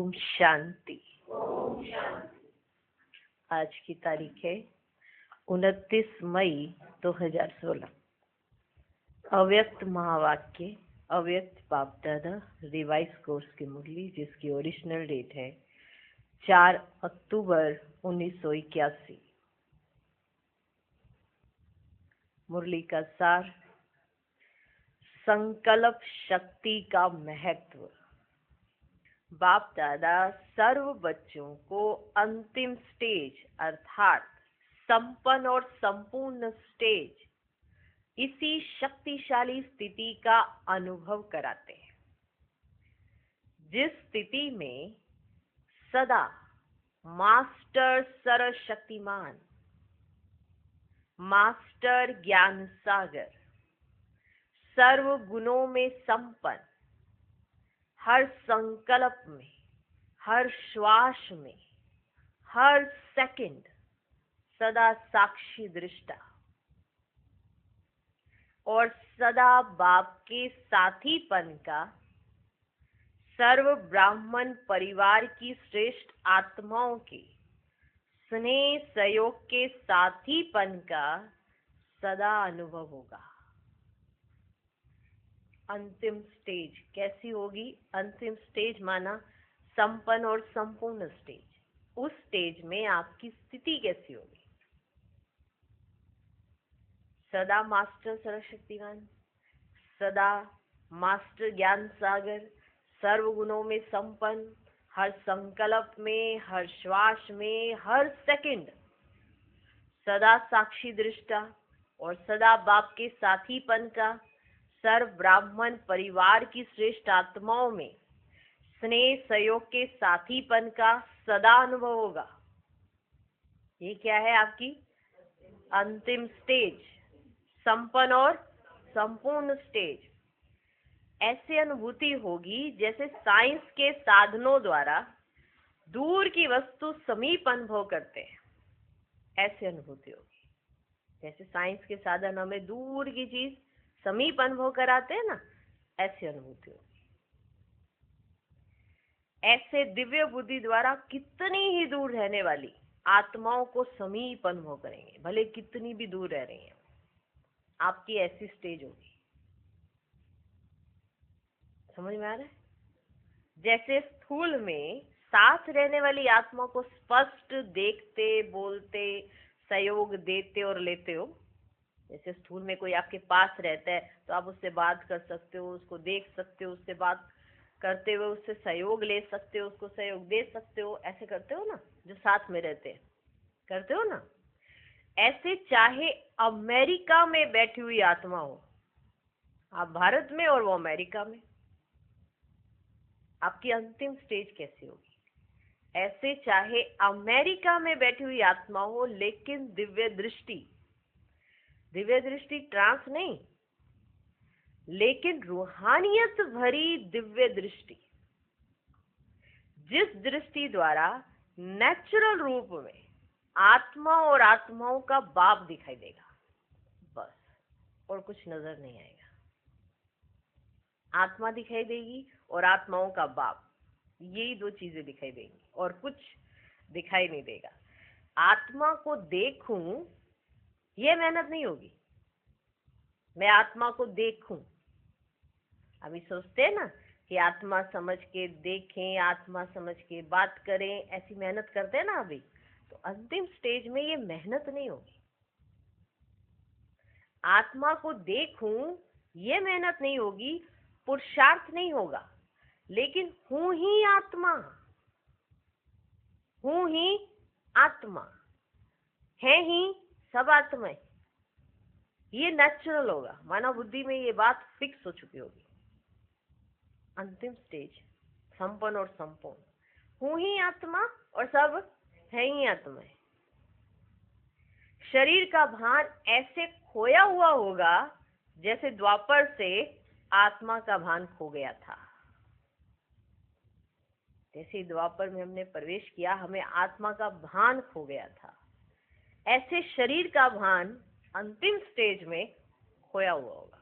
ओम शांति। आज की तारीख है 29 मई 2016। अव्यक्त महावाक्य, अव्यक्त बाप दादा रिवाइज कोर्स की मुरली, जिसकी ओरिजिनल डेट है 4 अक्टूबर 1981। मुरली का सार, संकल्प शक्ति का महत्व। बाप दादा सर्व बच्चों को अंतिम स्टेज अर्थात संपन्न और संपूर्ण स्टेज, इसी शक्तिशाली स्थिति का अनुभव कराते हैं, जिस स्थिति में सदा मास्टर सर्वशक्तिमान, मास्टर ज्ञान सागर, सर्व गुणों में संपन्न, हर संकल्प में, हर श्वास में, हर सेकंड सदा साक्षी दृष्टा और सदा बाप के साथीपन का, सर्व ब्राह्मण परिवार की श्रेष्ठ आत्माओं के स्नेह सहयोग के साथीपन का सदा अनुभव होगा। अंतिम स्टेज कैसी होगी? अंतिम स्टेज माना संपन्न और संपूर्ण स्टेज। उस स्टेज में आपकी स्थिति कैसी होगी? सदा मास्टर सर्वशक्तिमान, सदा मास्टर ज्ञान सागर, सर्व गुणों में संपन्न, हर संकल्प में, हर श्वास में, हर सेकंड सदा साक्षी दृष्टा और सदा बाप के साथीपन का, सर्व ब्राह्मण परिवार की श्रेष्ठ आत्माओं में स्नेह सहयोग के साथीपन का सदा अनुभव होगा। ये क्या है? आपकी अंतिम स्टेज, संपन्न और संपूर्ण स्टेज। ऐसी अनुभूति होगी जैसे साइंस के साधनों द्वारा दूर की वस्तु समीप अनुभव करते हैं, ऐसी अनुभूति होगी। जैसे साइंस के साधन हमें दूर की चीज समीप अनुभव कराते हैं ना, ऐसी अनुभूति होगी। ऐसे दिव्य बुद्धि द्वारा कितनी ही दूर रहने वाली आत्माओं को समीप अनुभव करेंगे, भले कितनी भी दूर रह रही हैं। आपकी ऐसी स्टेज होगी। समझ में आ रहा है? जैसे स्थूल में साथ रहने वाली आत्मा को स्पष्ट देखते, बोलते, सहयोग देते और लेते हो। जैसे स्थूल में कोई आपके पास रहता है तो आप उससे बात कर सकते हो, उसको देख सकते हो, उससे बात करते हुए उससे सहयोग ले सकते हो, उसको सहयोग दे सकते हो। ऐसे करते हो ना, जो साथ में रहते हैं, करते हो ना। ऐसे चाहे अमेरिका में बैठी हुई आत्मा हो, आप भारत में और वो अमेरिका में, आपकी अंतिम स्टेज कैसी होगी? ऐसे चाहे अमेरिका में बैठी हुई आत्मा हो, लेकिन दिव्य दृष्टि, दिव्य दृष्टि ट्रांस नहीं, लेकिन रूहानियत भरी दिव्य दृष्टि, जिस दृष्टि द्वारा नेचुरल रूप में आत्मा और आत्माओं का बाप दिखाई देगा, बस, और कुछ नजर नहीं आएगा। आत्मा दिखाई देगी और आत्माओं का बाप, यही दो चीजें दिखाई देंगी और कुछ दिखाई नहीं देगा। आत्मा को देखूं, ये मेहनत नहीं होगी। मैं आत्मा को देखूं, अभी सोचते हैं ना कि आत्मा समझ के देखें, आत्मा समझ के बात करें, ऐसी मेहनत करते हैं ना अभी। तो अंतिम स्टेज में ये मेहनत नहीं होगी। आत्मा को देखूं, ये मेहनत नहीं होगी, पुरुषार्थ नहीं होगा, लेकिन हूं ही आत्मा, हूं ही आत्मा, है ही सब आत्माएं। ये नेचुरल होगा। मानव बुद्धि में ये बात फिक्स हो चुकी होगी। अंतिम स्टेज संपन्न और संपूर्ण, हूं ही आत्मा और सब है ही आत्मा। शरीर का भान ऐसे खोया हुआ होगा जैसे द्वापर से आत्मा का भान खो गया था। जैसे द्वापर में हमने प्रवेश किया, हमें आत्मा का भान खो गया था। ऐसे शरीर का भान अंतिम स्टेज में खोया हुआ होगा।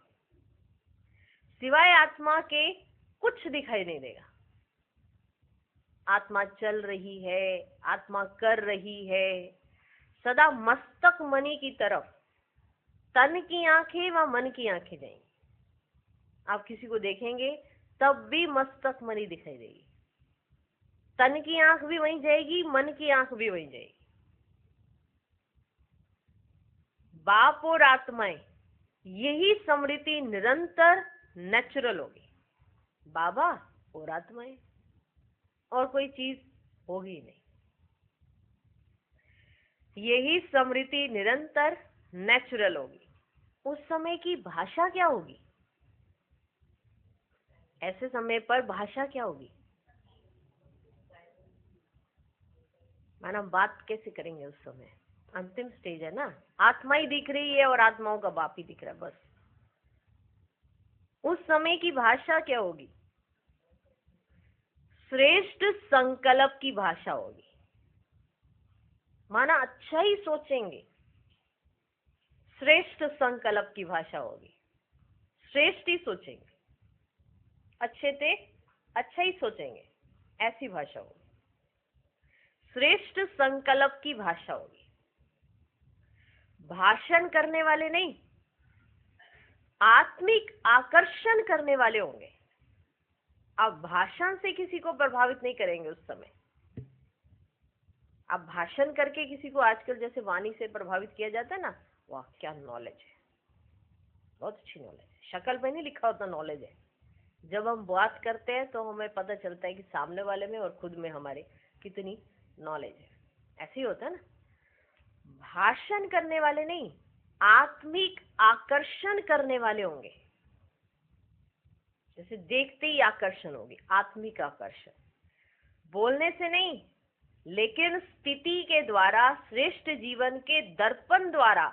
सिवाय आत्मा के कुछ दिखाई नहीं देगा। आत्मा चल रही है, आत्मा कर रही है, सदा मस्तक मणि की तरफ तन की आंखें व मन की आंखें जाएंगी। आप किसी को देखेंगे तब भी मस्तक मणि दिखाई देगी, तन की आंख भी वहीं जाएगी, मन की आंख भी वहीं जाएगी। बाप और आत्माएं, यही स्मृति निरंतर नेचुरल होगी। बाबा और आत्माएं, और कोई चीज होगी नहीं। यही स्मृति निरंतर नेचुरल होगी। उस समय की भाषा क्या होगी? ऐसे समय पर भाषा क्या होगी? माना बात कैसे करेंगे उस समय? अंतिम स्टेज है ना, आत्मा ही दिख रही है और आत्माओं का बाप ही दिख रहा है, बस। उस समय की भाषा क्या होगी? श्रेष्ठ संकल्प की भाषा होगी। माना अच्छा ही सोचेंगे, श्रेष्ठ संकल्प की भाषा होगी। श्रेष्ठ ही सोचेंगे, अच्छे थे, अच्छा ही सोचेंगे, ऐसी भाषा होगी। श्रेष्ठ संकल्प की भाषा होगी। भाषण करने वाले नहीं, आत्मिक आकर्षण करने वाले होंगे। आप भाषण से किसी को प्रभावित नहीं करेंगे उस समय। आप भाषण करके किसी को आजकल जैसे वाणी से प्रभावित किया जाता है ना, वाह क्या नॉलेज है, बहुत अच्छी नॉलेज है, शक्ल पे नहीं लिखा होता नॉलेज है। जब हम बात करते हैं तो हमें पता चलता है कि सामने वाले में और खुद में हमारे कितनी नॉलेज है। ऐसे ही होता है ना। भाषण करने वाले नहीं, आत्मिक आकर्षण करने वाले होंगे। जैसे देखते ही आकर्षण होगी, आत्मिक आकर्षण। बोलने से नहीं, लेकिन स्थिति के द्वारा, श्रेष्ठ जीवन के दर्पण द्वारा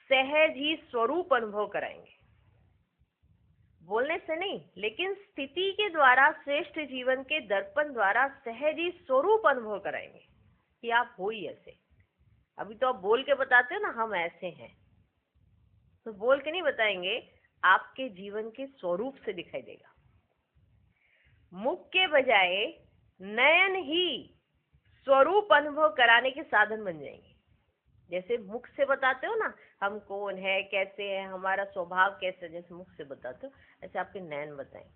सहज ही स्वरूप अनुभव कराएंगे। बोलने से नहीं, लेकिन स्थिति के द्वारा, श्रेष्ठ जीवन के दर्पण द्वारा सहज ही स्वरूप अनुभव कराएंगे कि आप हो ही ऐसे। अभी तो आप बोल के बताते हो ना, हम ऐसे हैं, तो बोल के नहीं बताएंगे, आपके जीवन के स्वरूप से दिखाई देगा। मुख के बजाय नयन ही स्वरूप अनुभव कराने के साधन बन जाएंगे। जैसे मुख से बताते हो ना, हम कौन है, कैसे है, हमारा स्वभाव कैसे, जैसे मुख से बताते हो, ऐसे आपके नयन बताएंगे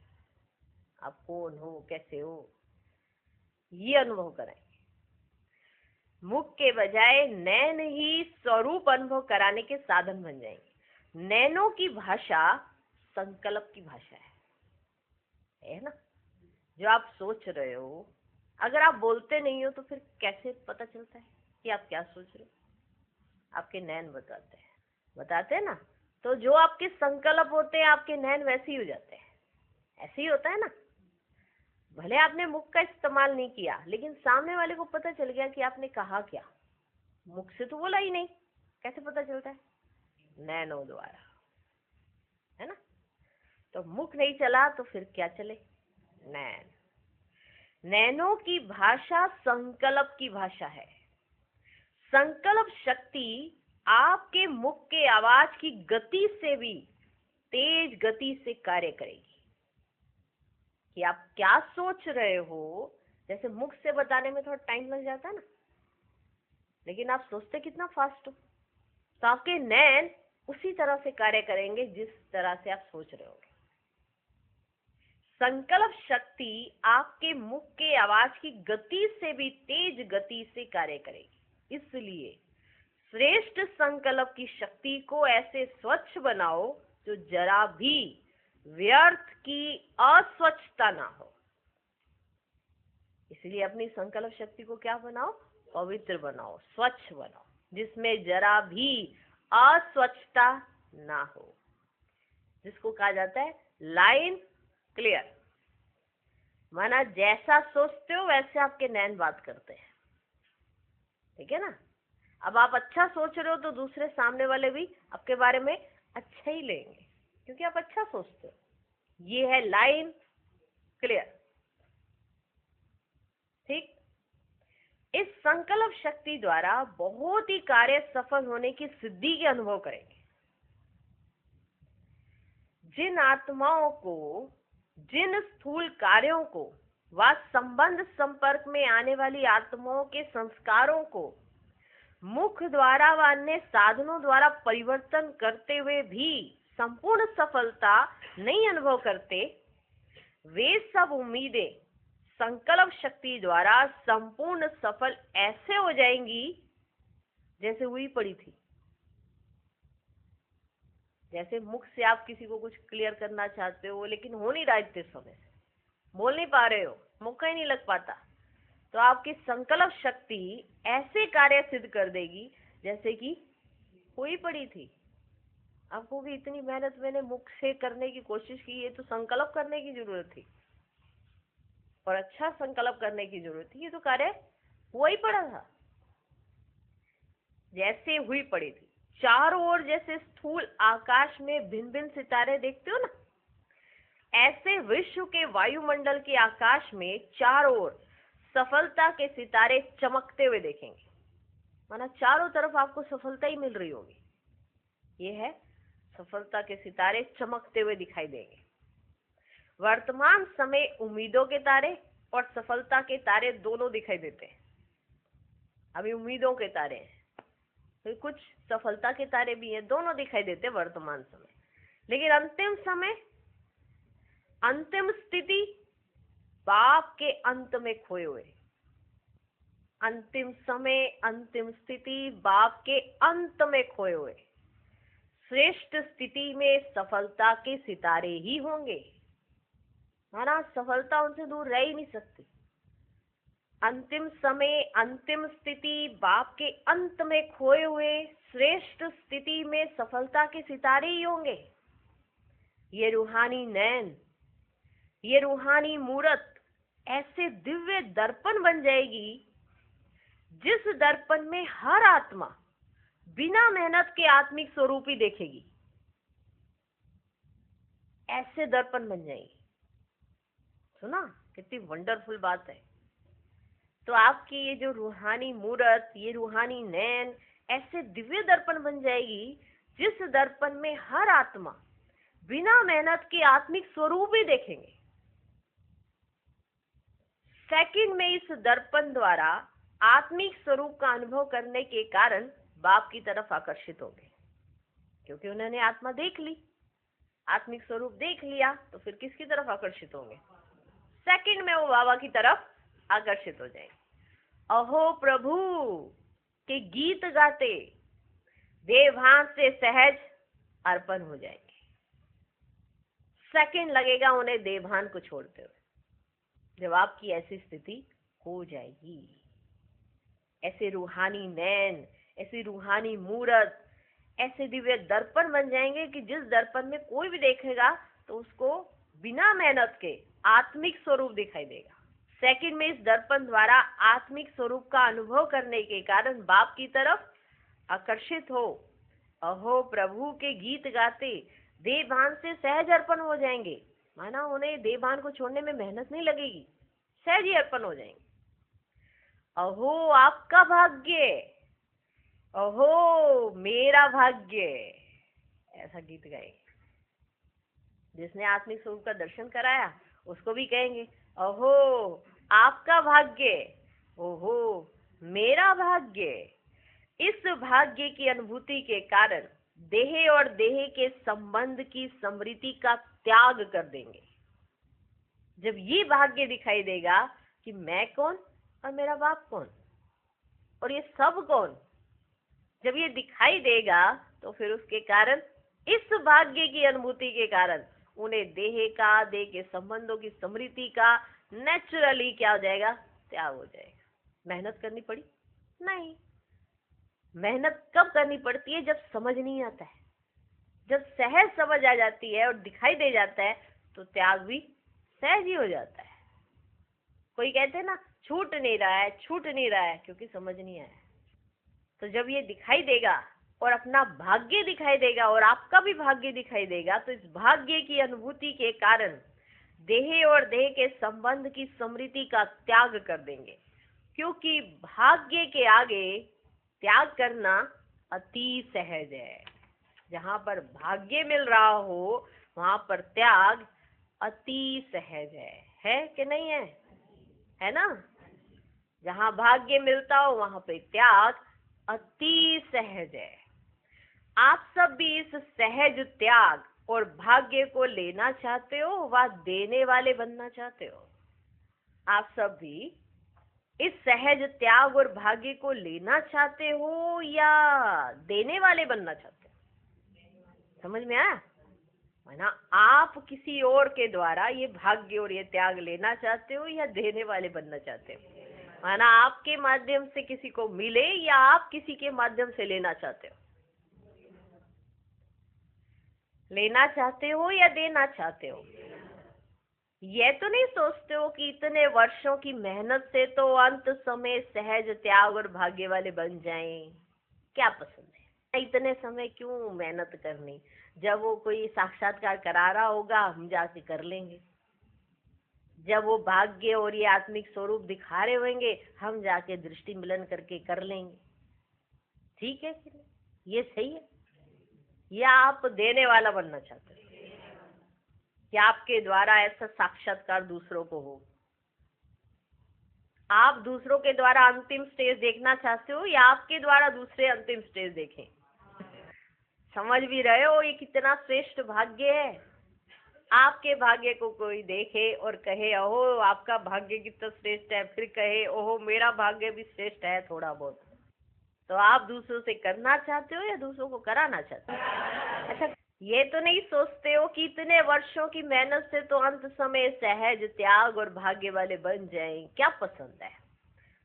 आप कौन हो, कैसे हो, ये अनुभव कराएंगे। मुख के बजाय नैन ही स्वरूप अनुभव कराने के साधन बन जाएंगे। नैनों की भाषा संकल्प की भाषा है ना। जो आप सोच रहे हो, अगर आप बोलते नहीं हो तो फिर कैसे पता चलता है कि आप क्या सोच रहे हो? आपके नैन बताते हैं ना। तो जो आपके संकल्प होते हैं, आपके नैन वैसे ही हो जाते हैं। ऐसे ही होता है ना। भले आपने मुख का इस्तेमाल नहीं किया, लेकिन सामने वाले को पता चल गया कि आपने कहा क्या। मुख से तो बोला ही नहीं, कैसे पता चलता है? नैनों द्वारा, है ना। तो मुख नहीं चला तो फिर क्या चले? नैन। नैनों की भाषा संकल्प की भाषा है। संकल्प शक्ति आपके मुख के आवाज की गति से भी तेज गति से कार्य करेगी कि आप क्या सोच रहे हो। जैसे मुख से बताने में थोड़ा टाइम लग जाता है ना, लेकिन आप सोचते कितना फास्ट हो, तो आपके नैन उसी तरह से कार्य करेंगे जिस तरह से आप सोच रहे होगे। संकल्प शक्ति आपके मुख के आवाज की गति से भी तेज गति से कार्य करेगी। इसलिए श्रेष्ठ संकल्प की शक्ति को ऐसे स्वच्छ बनाओ जो जरा भी व्यर्थ की अस्वच्छता ना हो। इसलिए अपनी संकल्प शक्ति को क्या बनाओ? पवित्र बनाओ, स्वच्छ बनाओ, जिसमें जरा भी अस्वच्छता ना हो, जिसको कहा जाता है लाइन क्लियर। माना जैसा सोचते हो वैसे आपके नैन बात करते हैं, ठीक है ना। अब आप अच्छा सोच रहे हो तो दूसरे सामने वाले भी आपके बारे में अच्छा ही लेंगे, क्योंकि आप अच्छा सोचते हो। ये है लाइन क्लियर, ठीक। इस संकल्प शक्ति द्वारा बहुत ही कार्य सफल होने की सिद्धि के अनुभव करेंगे। जिन आत्माओं को, जिन स्थूल कार्यों को व संबंध संपर्क में आने वाली आत्माओं के संस्कारों को मुख द्वारा व अन्य साधनों द्वारा परिवर्तन करते हुए भी संपूर्ण सफलता नहीं अनुभव करते, वे सब उम्मीदें संकल्प शक्ति द्वारा संपूर्ण सफल ऐसे हो जाएंगी जैसे हुई पड़ी थी। जैसे मुख से आप किसी को कुछ क्लियर करना चाहते हो लेकिन हो नहीं रहा, इतने समय से बोल नहीं पा रहे हो, मौका ही नहीं लग पाता, तो आपकी संकल्प शक्ति ऐसे कार्य सिद्ध कर देगी जैसे कि हुई पड़ी थी। आपको भी इतनी मेहनत मैंने मुख से करने की कोशिश की, ये तो संकल्प करने की जरूरत थी और अच्छा संकल्प करने की जरूरत थी, ये तो कार्य हुआ ही पड़ा था जैसे हुई पड़ी थी। चारों ओर जैसे स्थूल आकाश में भिन्न भिन्न सितारे देखते हो ना, ऐसे विश्व के वायुमंडल के आकाश में चारों ओर सफलता के सितारे चमकते हुए देखेंगे। माना चारों तरफ आपको सफलता ही मिल रही होगी, ये है सफलता के सितारे चमकते हुए दिखाई देंगे। वर्तमान समय उम्मीदों के तारे और सफलता के तारे दोनों दिखाई देते हैं। अभी उम्मीदों के तारे हैं, तो कुछ सफलता के तारे भी हैं, दोनों दिखाई देते हैं वर्तमान समय। लेकिन अंतिम समय, अंतिम स्थिति पाप के अंत में खोए हुए, अंतिम समय अंतिम स्थिति बाप के अंत में खोए हुए, श्रेष्ठ स्थिति में सफलता के सितारे ही होंगे। माना सफलता उनसे दूर रह ही नहीं सकती। अंतिम समय अंतिम स्थिति बाप के अंत में खोए हुए, श्रेष्ठ स्थिति में सफलता के सितारे ही होंगे। ये रूहानी नैन, ये रूहानी मूरत ऐसे दिव्य दर्पण बन जाएगी जिस दर्पण में हर आत्मा बिना मेहनत के आत्मिक स्वरूप ही देखेगी। ऐसे दर्पण बन जाएगी। सुना कितनी वंडरफुल बात है। तो आपकी ये जो रूहानी मूरत, ये रूहानी नैन ऐसे दिव्य दर्पण बन जाएगी जिस दर्पण में हर आत्मा बिना मेहनत के आत्मिक स्वरूप ही देखेंगे। सेकंड में इस दर्पण द्वारा आत्मिक स्वरूप का अनुभव करने के कारण बाप की तरफ आकर्षित होंगे, क्योंकि उन्होंने आत्मा देख ली, आत्मिक स्वरूप देख लिया, तो फिर किसकी तरफ आकर्षित होंगे? सेकंड में वो बाबा की तरफ आकर्षित हो जाएंगे। अहो प्रभु के गीत गाते देवभान से सहज अर्पण हो जाएंगे। सेकंड लगेगा उन्हें देवभान को छोड़ते हुए, जब आपकी ऐसी स्थिति हो जाएगी। ऐसे रूहानी नैन, ऐसी रूहानी मूरत, ऐसे दिव्य दर्पण बन जाएंगे कि जिस दर्पण में कोई भी देखेगा तो उसको बिना मेहनत के आत्मिक स्वरूप दिखाई देगा। सेकंड में इस दर्पण द्वारा आत्मिक स्वरूप का अनुभव करने के कारण बाप की तरफ आकर्षित हो। अहो प्रभु के गीत गाते देवभान से सहज अर्पण हो जाएंगे। माना उन्हें देवभान को छोड़ने में मेहनत नहीं लगेगी, सहज ही अर्पण हो जाएंगे। अहो आपका भाग्य, अहो मेरा भाग्य, ऐसा गीत गाएंगे। जिसने आत्मिक स्वरूप का दर्शन कराया उसको भी कहेंगे अहो आपका भाग्य, ओहो मेरा भाग्य। इस भाग्य की अनुभूति के कारण देह और देह के संबंध की स्मृति का त्याग कर देंगे। जब ये भाग्य दिखाई देगा कि मैं कौन और मेरा बाप कौन और ये सब कौन, जब ये दिखाई देगा तो फिर उसके कारण, इस भाग्य की अनुभूति के कारण उन्हें देह का, देह के संबंधों की स्मृति का नेचुरली क्या हो जाएगा? त्याग हो जाएगा। मेहनत करनी पड़ी? नहीं। मेहनत कब करनी पड़ती है? जब समझ नहीं आता है। जब सहज समझ आ जाती है और दिखाई दे जाता है तो त्याग भी सहज ही हो जाता है। कोई कहते हैं ना छूट नहीं रहा है, छूट नहीं रहा है, क्योंकि समझ नहीं आया। तो जब ये दिखाई देगा और अपना भाग्य दिखाई देगा और आपका भी भाग्य दिखाई देगा, तो इस भाग्य की अनुभूति के कारण देह और देह के संबंध की स्मृति का त्याग कर देंगे, क्योंकि भाग्य के आगे त्याग करना अति सहज है। जहाँ पर भाग्य मिल रहा हो वहां पर त्याग अति सहज है कि नहीं है? है ना। जहाँ भाग्य मिलता हो वहां पे त्याग अति सहज है। आप सब भी इस सहज त्याग और भाग्य को लेना चाहते हो व देने वाले बनना चाहते हो। आप सब भी इस सहज त्याग और भाग्य को लेना चाहते हो या देने वाले बनना चाहते हो। समझ में आया? माना आप किसी और के द्वारा ये भाग्य और ये त्याग लेना चाहते हो या देने वाले बनना चाहते हो। माना आपके माध्यम से किसी को मिले या आप किसी के माध्यम से लेना चाहते हो। लेना चाहते हो या देना चाहते हो। ये तो नहीं सोचते हो कि इतने वर्षों की मेहनत से तो अंत समय सहज त्याग और भाग्य वाले बन जाएं। क्या पसंद है, इतने समय क्यों मेहनत करनी, जब वो कोई साक्षात्कार करा रहा होगा हम जाके कर लेंगे, जब वो भाग्य और ये आत्मिक स्वरूप दिखा रहे होंगे हम जाके दृष्टि मिलन करके कर लेंगे। ठीक है, ये सही है। या आप देने वाला बनना चाहते हो कि आपके द्वारा ऐसा साक्षात्कार दूसरों को हो। आप दूसरों के द्वारा अंतिम स्टेज देखना चाहते हो या आपके द्वारा दूसरे अंतिम स्टेज देखें। समझ भी रहे हो ये कितना श्रेष्ठ भाग्य है। आपके भाग्य को कोई देखे और कहे ओहो आपका भाग्य कितना श्रेष्ठ है, फिर कहे ओहो मेरा भाग्य भी श्रेष्ठ है थोड़ा बहुत। तो आप दूसरों से करना चाहते हो या दूसरों को कराना चाहते हो। अच्छा, ये तो नहीं सोचते हो कि इतने वर्षों की मेहनत से तो अंत समय सहज त्याग और भाग्य वाले बन जाएं। क्या पसंद है,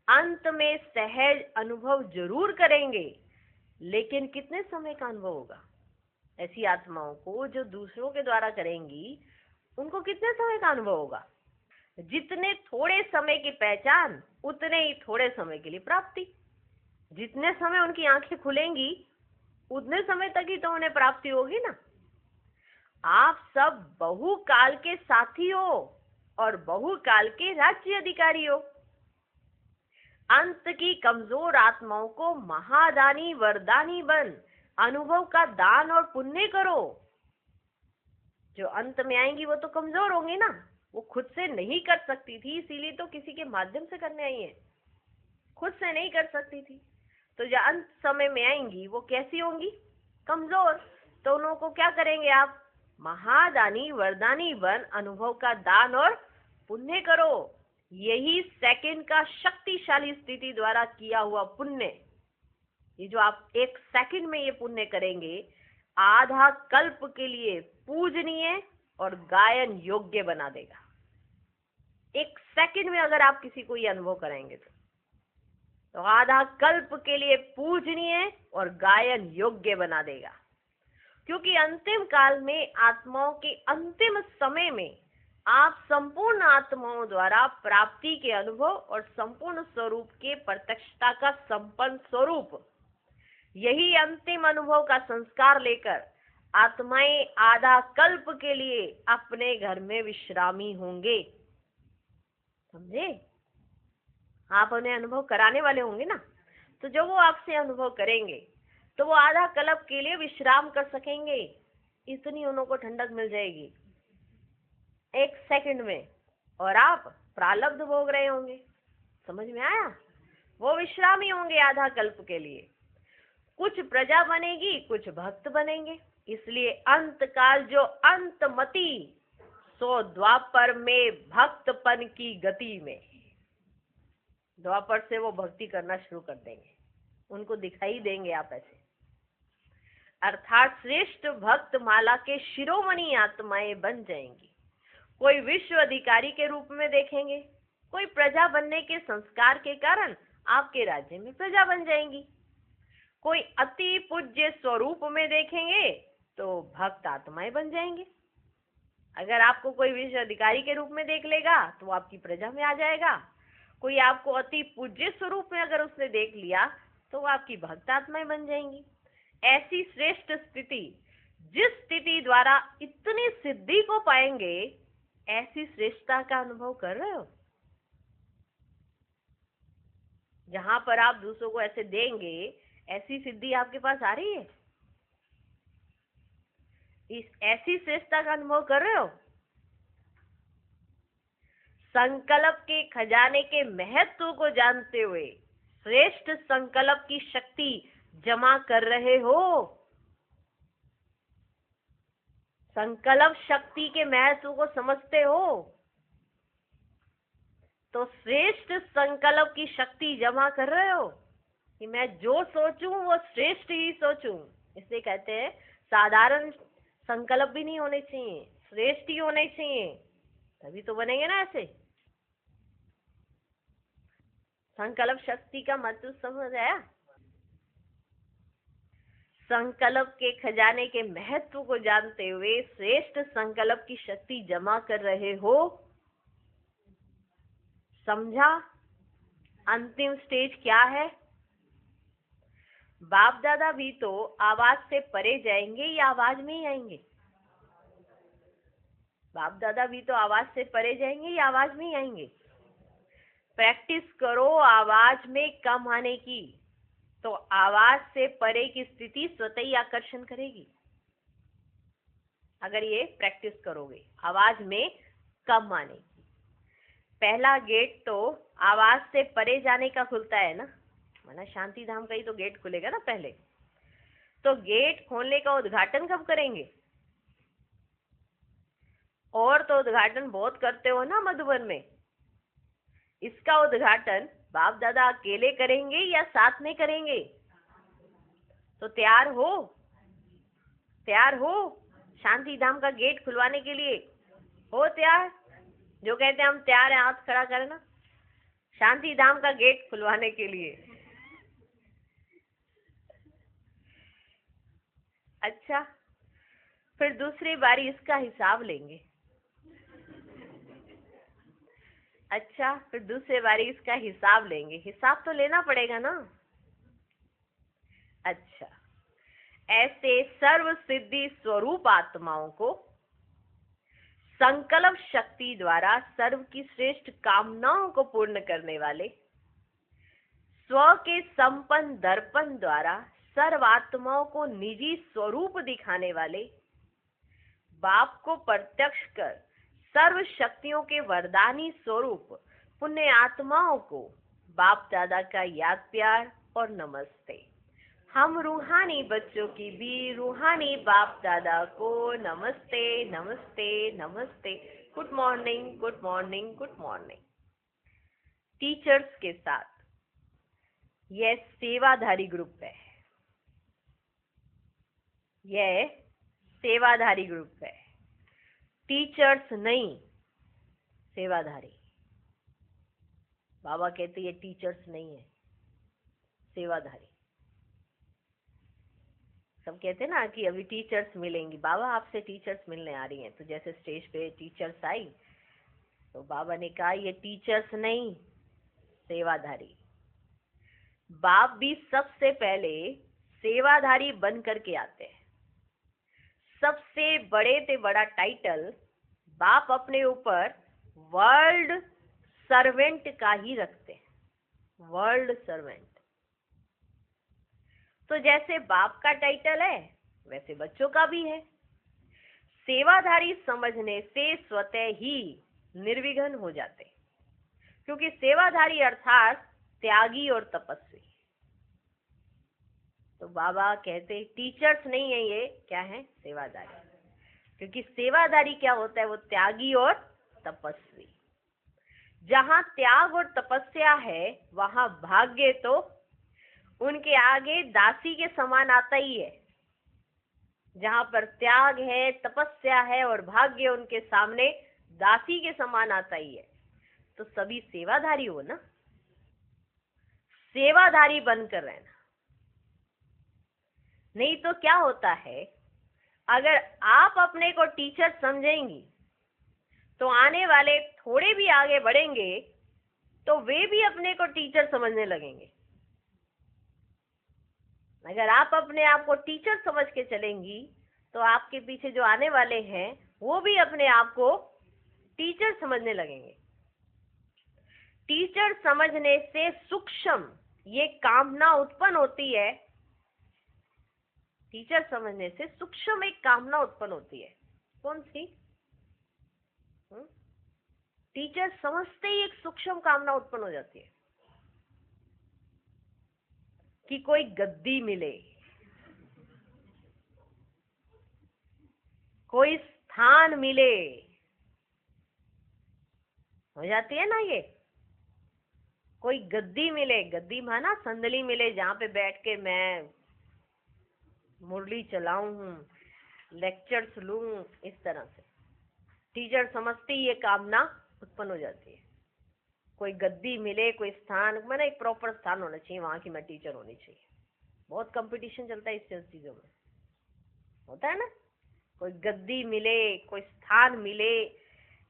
अंत में सहज अनुभव जरूर करेंगे लेकिन कितने समय का अनुभव होगा। ऐसी आत्माओं को जो दूसरों के द्वारा करेंगी उनको कितने समय का अनुभव होगा। जितने थोड़े समय की पहचान उतने ही थोड़े समय के लिए प्राप्ति। जितने समय उनकी आंखें खुलेंगी उतने समय तक ही तो उन्हें प्राप्ति होगी ना। आप सब बहुकाल के साथी हो और बहुकाल के राज्य अधिकारी हो। अंत की कमजोर आत्माओं को महादानी वरदानी बन अनुभव का दान और पुण्य करो। जो अंत में आएंगी वो तो कमजोर होंगी ना, वो खुद से नहीं कर सकती थी, इसीलिए तो किसी के माध्यम से करने आई है। खुद से नहीं कर सकती थी, तो जो अंत समय में आएंगी वो कैसी होंगी, कमजोर। तो उन लोगों को क्या करेंगे आप, महादानी वरदानी बन अनुभव का दान और पुण्य करो। यही सेकंड का शक्तिशाली स्थिति द्वारा किया हुआ पुण्य, ये जो आप एक सेकंड में ये पुण्य करेंगे आधा कल्प के लिए पूजनीय और गायन योग्य बना देगा। एक सेकंड में अगर आप किसी को ये अनुभव कराएंगे तो आधा कल्प के लिए पूजनीय और गायन योग्य बना देगा। क्योंकि अंतिम काल में आत्माओं के अंतिम समय में आप संपूर्ण आत्माओं द्वारा प्राप्ति के अनुभव और संपूर्ण स्वरूप के प्रत्यक्षता का संपन्न स्वरूप, यही अंतिम अनुभव का संस्कार लेकर आत्माएं आधा कल्प के लिए अपने घर में विश्रामी होंगे। समझे? आप उन्हें अनुभव कराने वाले होंगे ना, तो जो वो आपसे अनुभव करेंगे तो वो आधा कल्प के लिए विश्राम कर सकेंगे। इतनी उनको ठंडक मिल जाएगी एक सेकंड में, और आप प्रारब्ध भोग रहे होंगे। समझ में आया? वो विश्रामी होंगे आधा कल्प के लिए। कुछ प्रजा बनेगी, कुछ भक्त बनेंगे। इसलिए अंत काल जो अंतमति सो द्वापर में भक्तपन की गति में, द्वापर से वो भक्ति करना शुरू कर देंगे, उनको दिखाई देंगे आप ऐसे। अर्थात श्रेष्ठ भक्त माला के शिरोमणि आत्माएं बन जाएंगी। कोई विश्व अधिकारी के रूप में देखेंगे, कोई प्रजा बनने के संस्कार के कारण आपके राज्य में प्रजा बन जाएंगी, कोई अति पूज्य स्वरूप में देखेंगे तो भक्त आत्माएं बन जाएंगे। अगर आपको कोई विश्व अधिकारी के रूप में देख लेगा तो वो आपकी प्रजा में आ जाएगा। कोई आपको अति पूज्य स्वरूप में अगर उसने देख लिया तो वो आपकी भक्त आत्माएं बन जाएंगी। ऐसी श्रेष्ठ स्थिति, जिस स्थिति द्वारा इतनी सिद्धि को पाएंगे, ऐसी श्रेष्ठता का अनुभव कर रहे हो। जहां पर आप दूसरों को ऐसे देंगे, ऐसी सिद्धि आपके पास आ रही है, इस ऐसी श्रेष्ठता का अनुभव कर रहे हो। संकल्प के खजाने के महत्व को जानते हुए श्रेष्ठ संकल्प की शक्ति जमा कर रहे हो। संकल्प शक्ति के महत्व को समझते हो तो श्रेष्ठ संकल्प की शक्ति जमा कर रहे हो कि मैं जो सोचूं वो श्रेष्ठ ही सोचूं। इसलिए कहते हैं साधारण संकल्प भी नहीं होने चाहिए, श्रेष्ठ ही होने चाहिए, तभी तो बनेंगे ना ऐसे। संकल्प शक्ति का महत्व समझ आया? संकल्प के खजाने के महत्व को जानते हुए श्रेष्ठ संकल्प की शक्ति जमा कर रहे हो। समझा? अंतिम स्टेज क्या है? बाप दादा भी तो आवाज से परे जाएंगे या आवाज में ही आएंगे? बाप दादा भी तो आवाज से परे जाएंगे या आवाज में ही आएंगे? प्रैक्टिस करो आवाज में कम आने की, तो आवाज से परे की स्थिति स्वतः ही आकर्षण करेगी। अगर ये प्रैक्टिस करोगे आवाज में कम आने की। पहला गेट तो आवाज से परे जाने का खुलता है ना, माना शांति धाम का ही तो गेट खुलेगा ना पहले। तो गेट खोलने का उद्घाटन कब करेंगे? और तो उद्घाटन बहुत करते हो ना मधुबन में, इसका उद्घाटन बाप दादा अकेले करेंगे या साथ में करेंगे? तो तैयार हो? तैयार हो शांति धाम का गेट खुलवाने के लिए? हो तैयार? जो कहते हैं हम तैयार हैं हाथ खड़ा करना, शांति धाम का गेट खुलवाने के लिए। अच्छा, फिर दूसरी बारी इसका हिसाब लेंगे। अच्छा, फिर दूसरी बारी इसका हिसाब लेंगे। हिसाब तो लेना पड़ेगा ना। अच्छा, ऐसे सर्व सिद्धि स्वरूप आत्माओं को संकल्प शक्ति द्वारा सर्व की श्रेष्ठ कामनाओं को पूर्ण करने वाले, स्व के संपन्न दर्पण द्वारा सर्व आत्माओं को निजी स्वरूप दिखाने वाले, बाप को प्रत्यक्ष कर सर्व शक्तियों के वरदानी स्वरूप पुण्य आत्माओं को बाप दादा का याद प्यार और नमस्ते। हम रूहानी बच्चों की भी रूहानी बाप दादा को नमस्ते नमस्ते नमस्ते। Good morning good morning good morning. Teachers के साथ यह सेवाधारी ग्रुप है, यह सेवाधारी ग्रुप है। टीचर्स नहीं, सेवाधारी। बाबा कहते ये टीचर्स नहीं है, सेवाधारी। सब कहते हैं ना कि अभी टीचर्स मिलेंगी, बाबा आपसे टीचर्स मिलने आ रही हैं। तो जैसे स्टेज पे टीचर्स आई तो बाबा ने कहा ये टीचर्स नहीं, सेवाधारी। बाप भी सबसे पहले सेवाधारी बन करके आते हैं। सबसे बड़े से बड़ा टाइटल बाप अपने ऊपर वर्ल्ड सर्वेंट का ही रखते हैं, वर्ल्ड सर्वेंट। तो जैसे बाप का टाइटल है वैसे बच्चों का भी है। सेवाधारी समझने से स्वतः ही निर्विघ्न हो जाते, क्योंकि सेवाधारी अर्थात त्यागी और तपस्वी। तो बाबा कहते टीचर्स नहीं है, ये क्या है? सेवाधारी। क्योंकि सेवाधारी क्या होता है? वो त्यागी और तपस्वी। जहां त्याग और तपस्या है वहां भाग्य तो उनके आगे दासी के समान आता ही है। जहां पर त्याग है, तपस्या है और भाग्य उनके सामने दासी के समान आता ही है। तो सभी सेवाधारी हो ना, सेवाधारी बनकर रहना। नहीं तो क्या होता है, अगर आप अपने को टीचर समझेंगी तो आने वाले थोड़े भी आगे बढ़ेंगे तो वे भी अपने को टीचर समझने लगेंगे। अगर आप अपने आप को टीचर समझ के चलेंगी तो आपके पीछे जो आने वाले हैं वो भी अपने आप को टीचर समझने लगेंगे। टीचर समझने से सूक्ष्म ये कामना उत्पन्न होती है। टीचर समझने से सूक्ष्म एक कामना उत्पन्न होती है। कौन सी? टीचर समझते ही एक सूक्ष्म कामना उत्पन्न हो जाती है कि कोई गद्दी मिले, कोई स्थान मिले, हो जाती है ना ये। कोई गद्दी मिले, गद्दी माना संदली मिले जहाँ पे बैठ के मैं मुरली चलाऊं, लेक्चर्स लूं, इस तरह से टीचर समझते ही ये कामना उत्पन्न हो जाती है। कोई गद्दी मिले, कोई स्थान, मैंने एक प्रॉपर स्थान होना चाहिए, वहां की मैं टीचर होनी चाहिए। बहुत कंपटीशन चलता है इस चीजों में, होता है ना। कोई गद्दी मिले, कोई स्थान मिले,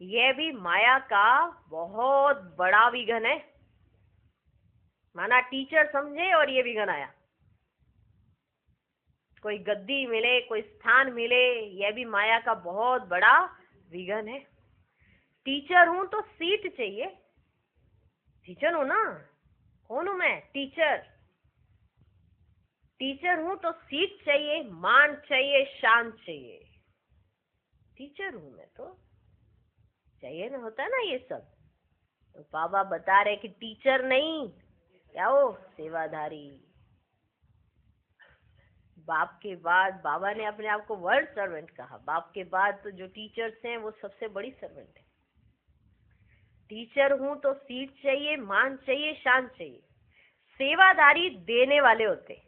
यह भी माया का बहुत बड़ा विघन है। माना टीचर समझे और ये विघन आया। कोई गद्दी मिले, कोई स्थान मिले, यह भी माया का बहुत बड़ा विघन है। टीचर हूं तो सीट चाहिए। टीचर हूं ना, कौन हूं मैं? टीचर। टीचर हूं तो सीट चाहिए, मान चाहिए, शान चाहिए। टीचर हूं मैं तो चाहिए ना, होता है ना ये सब। तो बाबा बता रहे कि टीचर नहीं, क्या हो? सेवाधारी। बाप के बाद बाबा ने अपने आप को वर्ल्ड सर्वेंट कहा। बाप के बाद तो जो टीचर्स हैं वो सबसे बड़ी सर्वेंट है। टीचर हूं तो सीट चाहिए, मान चाहिए, शान चाहिए। सेवाधारी देने वाले होते,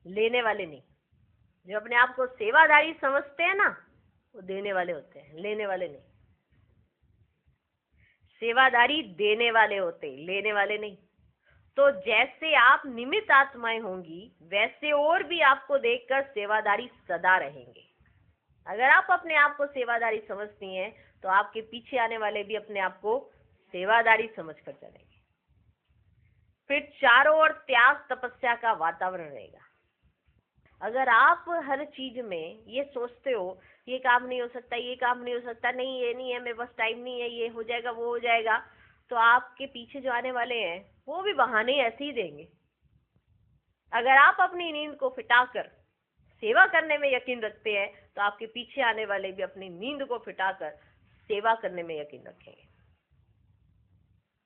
लेने वाले नहीं। जो अपने आप को सेवाधारी समझते हैं ना, वो देने वाले होते हैं, लेने वाले नहीं। सेवाधारी देने वाले होते, लेने वाले नहीं। तो जैसे आप निमित्त आत्माएं होंगी, वैसे और भी आपको देखकर सेवाधारी सदा रहेंगे। अगर आप अपने आप को सेवाधारी समझती हैं, तो आपके पीछे आने वाले भी अपने आप को सेवाधारी समझकर चलेंगे। फिर चारों ओर त्याग तपस्या का वातावरण रहेगा। अगर आप हर चीज में ये सोचते हो, ये काम नहीं हो सकता, ये काम नहीं हो सकता, नहीं ये नहीं है, मेरे पास टाइम नहीं है, ये हो जाएगा, वो हो जाएगा, तो आपके पीछे जो आने वाले हैं वो भी बहाने ऐसे ही देंगे। अगर आप अपनी नींद को फिटाकर सेवा करने में यकीन रखते हैं, तो आपके पीछे आने वाले भी अपनी नींद को फिटाकर सेवा करने में यकीन रखेंगे।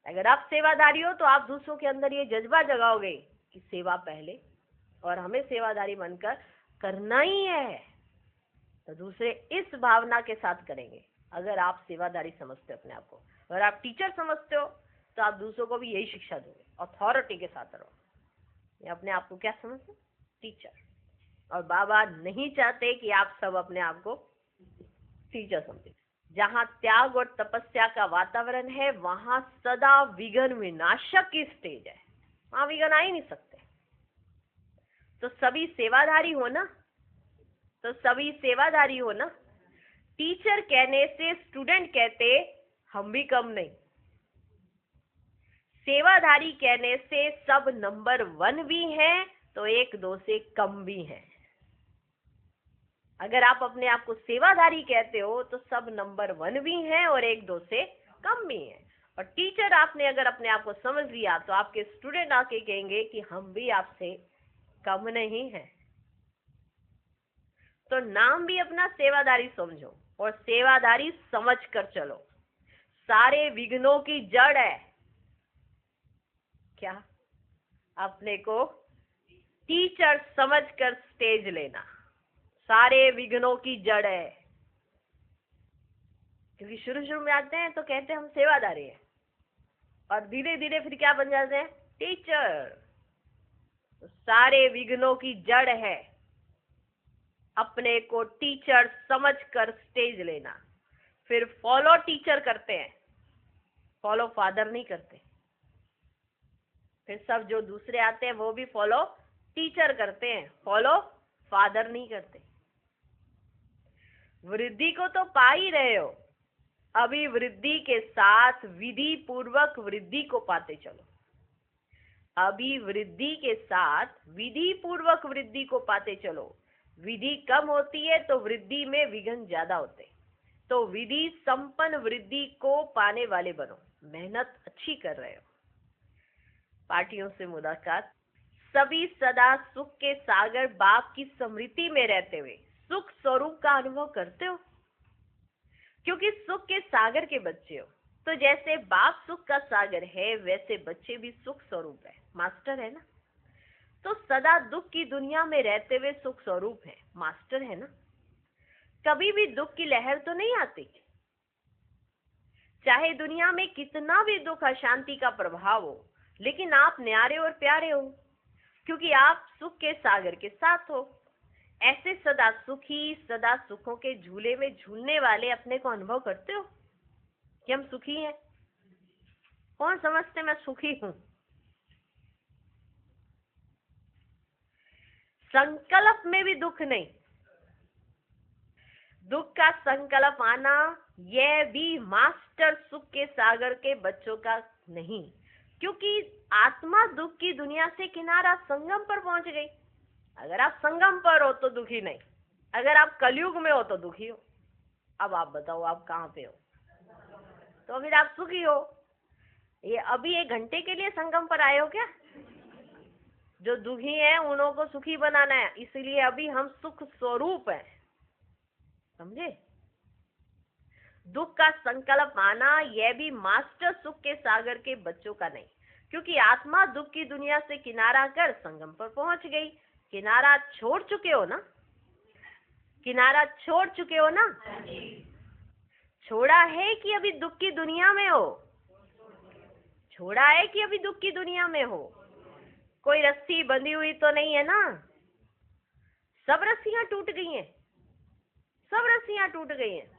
अगर आप सेवाधारी हो, तो आप दूसरों के अंदर ये जज्बा जगाओगे कि सेवा पहले, और हमें सेवाधारी बनकर करना ही है, तो दूसरे इस भावना के साथ करेंगे। अगर आप सेवाधारी समझते हो अपने आप को, अगर आप टीचर समझते हो, तो आप दूसरों को भी यही शिक्षा दोगे, अथॉरिटी के साथ रहो। ये अपने आप को क्या समझते? टीचर। और बाबा नहीं चाहते कि आप सब अपने आप को टीचर समझे। जहाँ त्याग और तपस्या का वातावरण है, वहां सदा विघ्न विनाशक की स्टेज है, वहां विघ्न आ ही नहीं सकते। तो सभी सेवाधारी हो ना, तो सभी सेवाधारी हो ना। टीचर कहने से स्टूडेंट कहते हम भी कम नहीं। सेवाधारी कहने से सब नंबर 1 भी हैं, तो 1-2 से कम भी हैं। अगर आप अपने आप को सेवाधारी कहते हो, तो सब नंबर 1 भी हैं और 1-2 से कम भी हैं। और टीचर आपने अगर अपने आप को समझ लिया, तो आपके स्टूडेंट आके कहेंगे कि हम भी आपसे कम नहीं है। तो नाम भी अपना सेवाधारी समझो और सेवाधारी समझ कर चलो। सारे विघ्नों की जड़ है क्या? अपने को टीचर समझकर स्टेज लेना सारे विघ्नों की जड़ है। क्योंकि शुरू शुरू में आते हैं तो कहते हैं हम सेवाधारी हैं, और धीरे धीरे फिर क्या बन जाते हैं? टीचर। तो सारे विघ्नों की जड़ है अपने को टीचर समझकर स्टेज लेना। फिर फॉलो टीचर करते हैं, फॉलो फादर नहीं करते। फिर सब जो दूसरे आते हैं वो भी फॉलो टीचर करते हैं, फॉलो फादर नहीं करते। वृद्धि को तो पा ही रहे हो, अभी वृद्धि के साथ विधि पूर्वक वृद्धि को पाते चलो। अभी वृद्धि के साथ विधि पूर्वक वृद्धि को पाते चलो। विधि कम होती है तो वृद्धि में विघ्न ज्यादा होते, तो विधि संपन्न वृद्धि को पाने वाले बनो। मेहनत अच्छी कर रहे हो। पार्टियों से मुलाकात। सभी सदा सुख के सागर बाप की स्मृति में रहते हुए सुख स्वरूप का अनुभव करते हो। क्योंकि सुख के सागर के बच्चे हो। तो जैसे बाप सुख का सागर है, वैसे बच्चे भी सुख स्वरूप है, मास्टर है ना। तो सदा दुख की दुनिया में रहते हुए सुख स्वरूप है, मास्टर है ना। कभी भी दुख की लहर तो नहीं आती, चाहे दुनिया में कितना भी दुख अशांति का प्रभाव हो, लेकिन आप न्यारे और प्यारे हो, क्योंकि आप सुख के सागर के साथ हो। ऐसे सदा सुखी, सदा सुखों के झूले में झूलने वाले अपने को अनुभव करते हो कि हम सुखी हैं? कौन समझते मैं सुखी हूं? संकल्प में भी दुख नहीं, दुख का संकल्प आना यह भी मास्टर सुख के सागर के बच्चों का नहीं, क्योंकि आत्मा दुख की दुनिया से किनारा संगम पर पहुंच गई। अगर आप संगम पर हो तो दुखी नहीं, अगर आप कलयुग में हो तो दुखी हो। अब आप बताओ आप कहाँ पे हो? तो फिर आप सुखी हो। ये अभी 1 घंटे के लिए संगम पर आए हो क्या? जो दुखी है उन्हों को सुखी बनाना है, इसलिए अभी हम सुख स्वरूप हैं, समझे? दुख का संकल्प आना यह भी मास्टर सुख के सागर के बच्चों का नहीं, क्योंकि आत्मा दुख की दुनिया से किनारा कर संगम पर पहुंच गई। किनारा छोड़ चुके हो ना? किनारा छोड़ चुके हो ना? छोड़ा है कि अभी दुख की दुनिया में हो? छोड़ा है कि अभी दुख की दुनिया में हो? कोई रस्सी बंधी हुई तो नहीं है ना? सब रस्सियां टूट गई हैं, सब रस्सियां टूट गई हैं।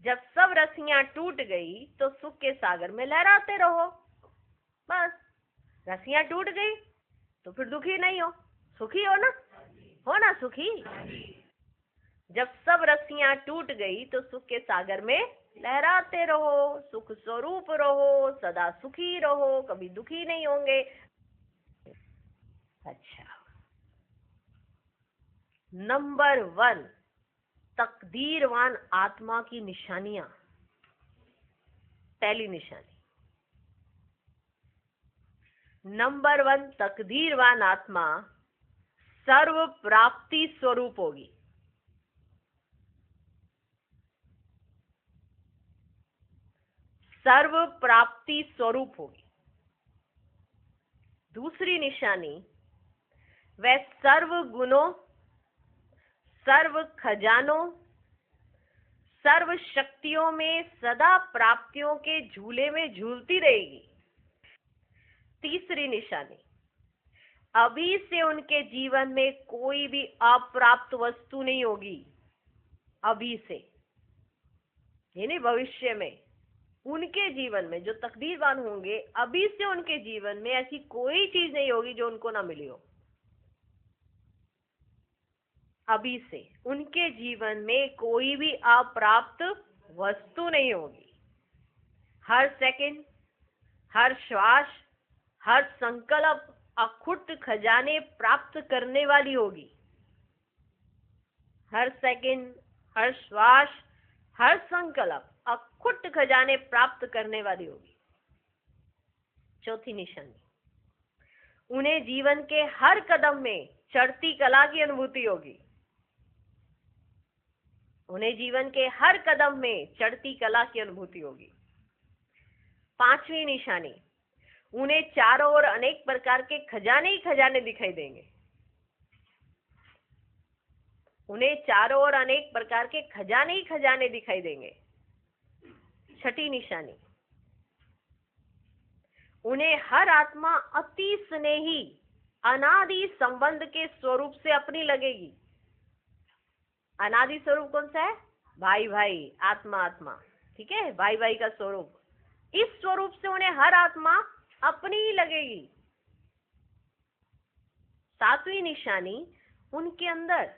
जब सब रस्सियां टूट गई तो सुख के सागर में लहराते रहो, बस। रस्सियां टूट गई तो फिर दुखी नहीं हो, सुखी हो ना? हो ना सुखी? जब सब रस्सियां टूट गई तो सुख के सागर में लहराते रहो, सुख स्वरूप रहो, सदा सुखी रहो, कभी दुखी नहीं होंगे। अच्छा, नंबर 1 तकदीरवान आत्मा की निशानियां। पहली निशानी, नंबर 1 तकदीरवान आत्मा सर्व प्राप्ति स्वरूप होगी। सर्व प्राप्ति स्वरूप होगी। दूसरी निशानी, वह सर्व गुणों, सर्व खजानों, सर्व शक्तियों में सदा प्राप्तियों के झूले में झूलती रहेगी। तीसरी निशानी, अभी से उनके जीवन में कोई भी अप्राप्त वस्तु नहीं होगी। अभी से, यानी भविष्य में उनके जीवन में जो तकदीरवान होंगे, अभी से उनके जीवन में ऐसी कोई चीज नहीं होगी जो उनको ना मिली हो। अभी से उनके जीवन में कोई भी अप्राप्त वस्तु नहीं होगी। हर सेकंड, हर श्वास, हर संकल्प अखुट खजाने प्राप्त करने वाली होगी। हर सेकंड, हर श्वास, हर संकल्प अखुट खजाने प्राप्त करने वाली होगी। चौथी निशानी, उन्हें जीवन के हर कदम में चढ़ती कला की अनुभूति होगी। उन्हें जीवन के हर कदम में चढ़ती कला की अनुभूति होगी। पांचवी निशानी, उन्हें चारों ओर अनेक प्रकार के खजाने ही खजाने दिखाई देंगे। उन्हें चारों ओर अनेक प्रकार के खजाने ही खजाने दिखाई देंगे। छठी निशानी, उन्हें हर आत्मा अति स्नेही अनादि संबंध के स्वरूप से अपनी लगेगी। अनादि स्वरूप कौन सा है? भाई भाई, आत्मा आत्मा, ठीक है, भाई भाई का स्वरूप। इस स्वरूप से उन्हें हर आत्मा अपनी ही लगेगी। सातवीं निशानी, उनके अंदर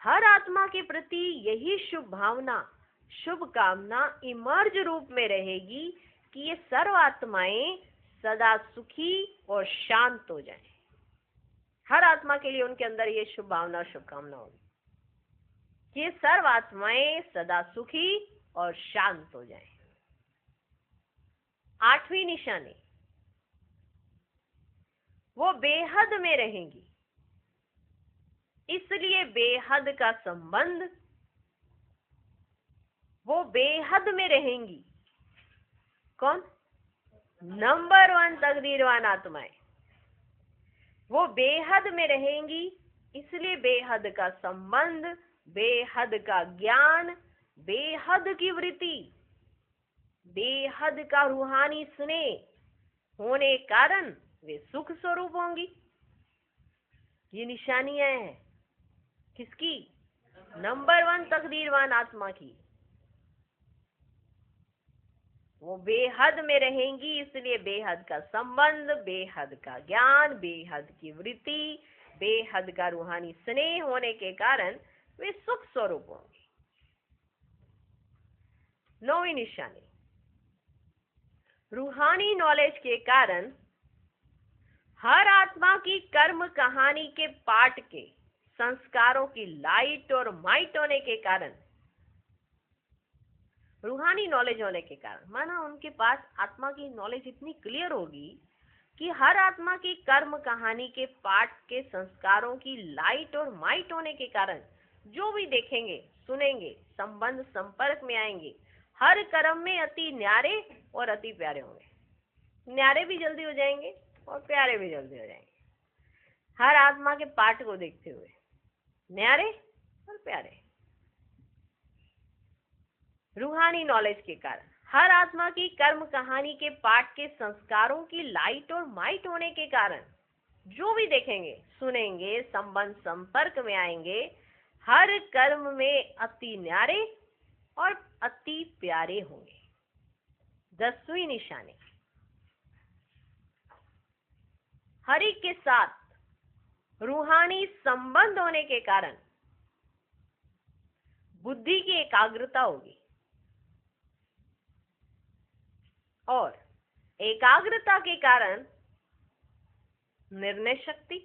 हर आत्मा के प्रति यही शुभ भावना, शुभ कामना इमर्ज रूप में रहेगी कि ये सर्व आत्माएं सदा सुखी और शांत हो जाएं। हर आत्मा के लिए उनके अंदर ये शुभ भावना, शुभ कामना होगी कि ये सर्व आत्माएं सदा सुखी और शांत हो जाएं। आठवीं निशानी, वो बेहद में रहेंगी, इसलिए बेहद का संबंध वो बेहद में रहेंगी। कौन? नंबर 1 तकदीरवान आत्माएं। वो बेहद में रहेंगी, इसलिए बेहद का संबंध, बेहद का ज्ञान, बेहद की वृत्ति, बेहद का रूहानी स्नेह होने कारण वे सुख स्वरूप होंगी। ये निशानियां हैं किसकी? नंबर 1 तकदीरवान आत्मा की। वो बेहद में रहेंगी, इसलिए बेहद का संबंध, बेहद का ज्ञान, बेहद की वृत्ति, बेहद का रूहानी स्नेह होने के कारण वे सुख स्वरूप होंगे। 9वीं निशानी, रूहानी नॉलेज के कारण हर आत्मा की कर्म कहानी के पाठ के संस्कारों की लाइट और माइट होने के कारण, रूहानी नॉलेज होने के कारण, माना उनके पास आत्मा की नॉलेज इतनी क्लियर होगी कि हर आत्मा की कर्म कहानी के पाठ के संस्कारों की लाइट और माइट होने के कारण जो भी देखेंगे, सुनेंगे, संबंध संपर्क में आएंगे, हर कर्म में अति न्यारे और अति प्यारे होंगे। न्यारे भी जल्दी हो जाएंगे और प्यारे भी जल्दी हो जाएंगे। हर आत्मा के पाठ को देखते हुए न्यारे और प्यारे। रूहानी नॉलेज के कारण हर आत्मा की कर्म कहानी के पाठ के संस्कारों की लाइट और माइट होने के कारण जो भी देखेंगे, सुनेंगे, संबंध संपर्क में आएंगे, हर कर्म में अति न्यारे और अति प्यारे होंगे। 10वीं निशानी, हरि के साथ रूहानी संबंध होने के कारण बुद्धि की एकाग्रता होगी और एकाग्रता के कारण निर्णय शक्ति,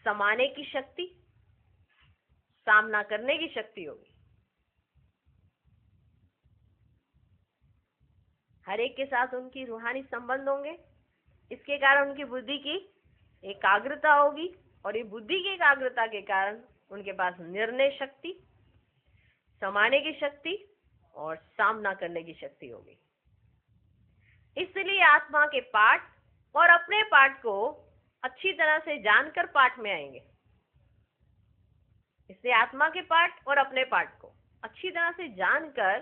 समाने की शक्ति, सामना करने की शक्ति होगी। हर एक के साथ उनकी रूहानी संबंध होंगे, इसके कारण उनकी बुद्धि की एकाग्रता होगी और ये बुद्धि की एकाग्रता के कारण उनके पास निर्णय शक्ति, समाने की शक्ति और सामना करने की शक्ति होगी। इसलिए आत्मा के पाठ और अपने पाठ को अच्छी तरह से जानकर पाठ में आएंगे। इसलिए आत्मा के पाठ और अपने पाठ को अच्छी तरह से जानकर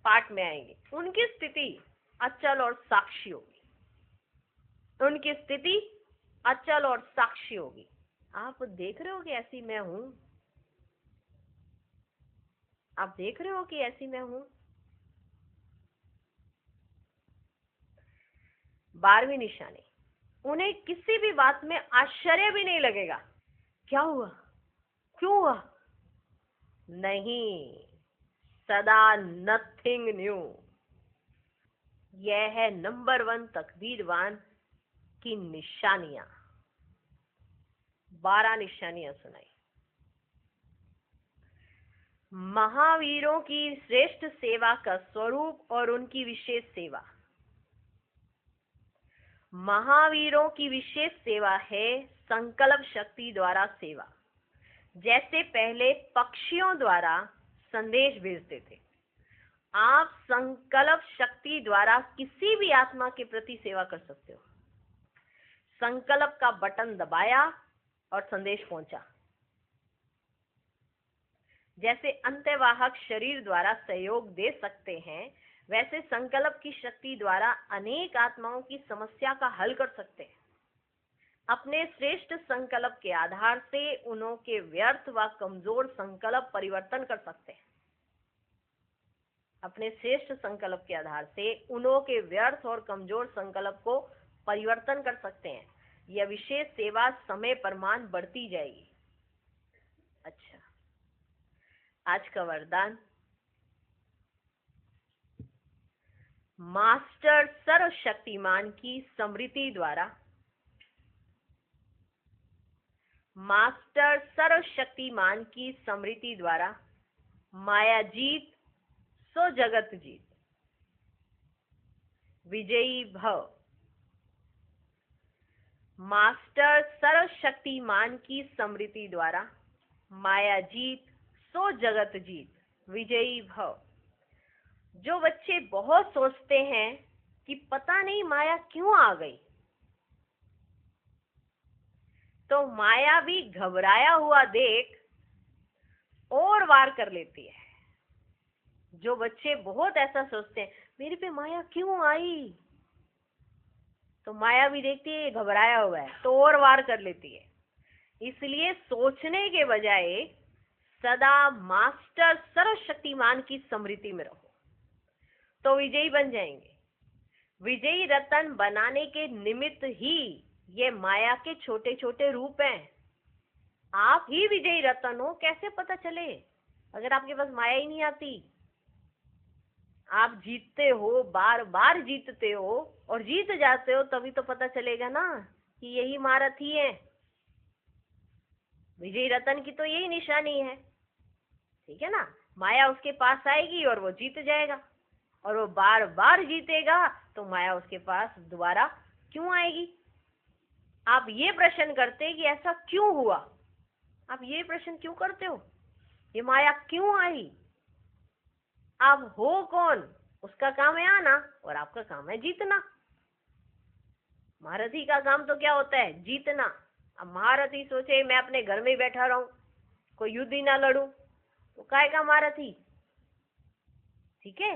पाठ में आएंगे। उनकी स्थिति अचल और साक्षी होगी। उनकी स्थिति अचल और साक्षी होगी। आप देख रहे हो कि ऐसी मैं हूं। आप देख रहे हो कि ऐसी मैं हूं। 12वीं निशानी, उन्हें किसी भी बात में आश्चर्य भी नहीं लगेगा। क्या हुआ, क्यों हुआ, नहीं, सदा नथिंग न्यू। यह है नंबर 1 तकदीरवान की निशानियां। 12 निशानियां सुनाई। महावीरों की श्रेष्ठ सेवा का स्वरूप और उनकी विशेष सेवा। महावीरों की विशेष सेवा है संकल्प शक्ति द्वारा सेवा। जैसे पहले पक्षियों द्वारा संदेश भेजते थे, आप संकल्प शक्ति द्वारा किसी भी आत्मा के प्रति सेवा कर सकते हो। संकल्प का बटन दबाया और संदेश पहुंचा। जैसे अंतवाहक शरीर द्वारा सहयोग दे सकते हैं, वैसे संकल्प की शक्ति द्वारा अनेक आत्माओं की समस्या का हल कर सकते हैं। अपने श्रेष्ठ संकल्प के आधार से उन्हों के व्यर्थ व कमजोर संकल्प परिवर्तन कर सकते हैं। अपने श्रेष्ठ संकल्प के आधार से उन्हों के व्यर्थ और कमजोर संकल्प को परिवर्तन कर सकते हैं। यह विशेष सेवा समय प्रमाण बढ़ती जाएगी। अच्छा, आज का वरदान, मास्टर सर्वशक्तिमान की स्मृति द्वारा, मास्टर सर्वशक्तिमान की स्मृति द्वारा माया जीत सो जगत जीत, विजयी भव। मास्टर सर्वशक्तिमान की स्मृति द्वारा माया जीत सो जगत जीत, विजयी भव। जो बच्चे बहुत सोचते हैं कि पता नहीं माया क्यों आ गई, तो माया भी घबराया हुआ देख और वार कर लेती है। जो बच्चे बहुत ऐसा सोचते हैं मेरे पे माया क्यों आई, तो माया भी देखती है घबराया हुआ है तो और वार कर लेती है। इसलिए सोचने के बजाय सदा मास्टर सर्वशक्तिमान की स्मृति में रहो तो विजयी बन जाएंगे। विजयी रतन बनाने के निमित्त ही ये माया के छोटे छोटे रूप हैं। आप ही विजयी रतन हो कैसे पता चले अगर आपके पास माया ही नहीं आती। आप जीतते हो, बार बार जीतते हो और जीत जाते हो, तभी तो पता चलेगा ना कि यही महारथी है। विजयी रतन की तो यही निशानी है, ठीक है ना। माया उसके पास आएगी और वो जीत जाएगा, और वो बार बार जीतेगा तो माया उसके पास दोबारा क्यों आएगी। आप ये प्रश्न करते कि ऐसा क्यों हुआ, आप ये प्रश्न क्यों करते हो, ये माया क्यों आई। आप हो कौन, उसका काम है आना और आपका काम है जीतना। महारथी का काम तो क्या होता है, जीतना। अब महारथी सोचे मैं अपने घर में ही बैठा रहूं, कोई युद्ध ही ना लड़ूं, तो काय का महारथी, ठीक है।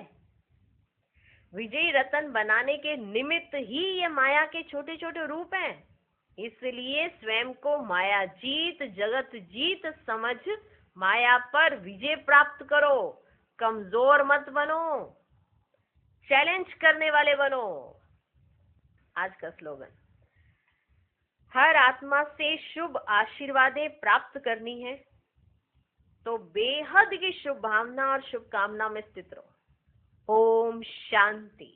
विजयी रतन बनाने के निमित्त ही ये माया के छोटे छोटे रूप हैं। इसलिए स्वयं को माया जीत जगत जीत समझ माया पर विजय प्राप्त करो। कमजोर मत बनो, चैलेंज करने वाले बनो। आज का स्लोगन, हर आत्मा से शुभ आशीर्वादें प्राप्त करनी है तो बेहद की शुभ भावना और शुभकामना में स्थित रहो। ओम शांति।